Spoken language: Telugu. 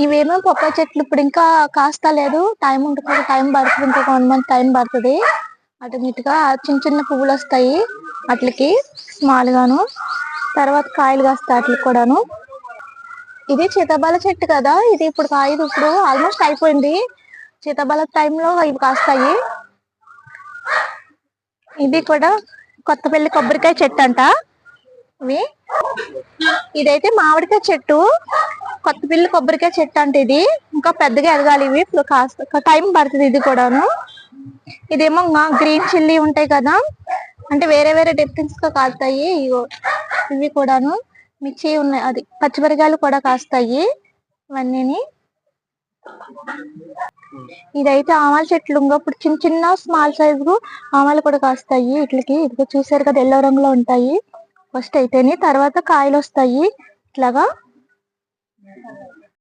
ఇవేమో పప్పాయి చెట్లు ఇప్పుడు ఇంకా కాస్తా లేదు, టైం ఉంటుంది, టైం పడుతుంది, ఇంకొక 1 మంత్ టైం పడుతుంది. ఆటోమేటిక్ గా చిన్న చిన్న పువ్వులు వస్తాయి అట్లకి, స్మాల్ గాను. తర్వాత కాయలు కాస్తాయి అట్లకి కూడాను. ఇది సీతాఫల చెట్టు కదా, ఇది ఇప్పుడు కాయదు, ఇప్పుడు ఆల్మోస్ట్ అయిపోయింది. సీతాఫల టైంలో ఇవి కాస్తాయి. ఇది కూడా కొత్తపల్లి కొబ్బరికాయ చెట్టు అంట. ఇవి ఇదైతే మామిడికాయ చెట్టు, కొత్తపల్లి కొబ్బరికాయ చెట్టు అంటే ఇది ఇంకా పెద్దగా ఎదగాలి. ఇవి ఇప్పుడు కాస్త టైం పడుతుంది ఇది కూడాను. ఇదేమో గ్రీన్ చిల్లీ ఉంటాయి కదా, అంటే వేరే వేరే డిఫరెన్స్ గా కాస్తాయి. ఇవి కూడాను మిర్చి ఉన్నాయి, అది పచ్చిమిరకాయలు కూడా కాస్తాయి ఇవన్నీ. ఇదైతే ఆవాల చెట్లు, ఇప్పుడు చిన్న చిన్న స్మాల్ సైజు ఆవాలు కూడా కాస్తాయి ఇట్లకి. ఇదిగో చూసారు కదా, ఎల్లో రంగులో ఉంటాయి ఫస్ట్ అయితేనే, తర్వాత కాయలు వస్తాయి ఇట్లాగా.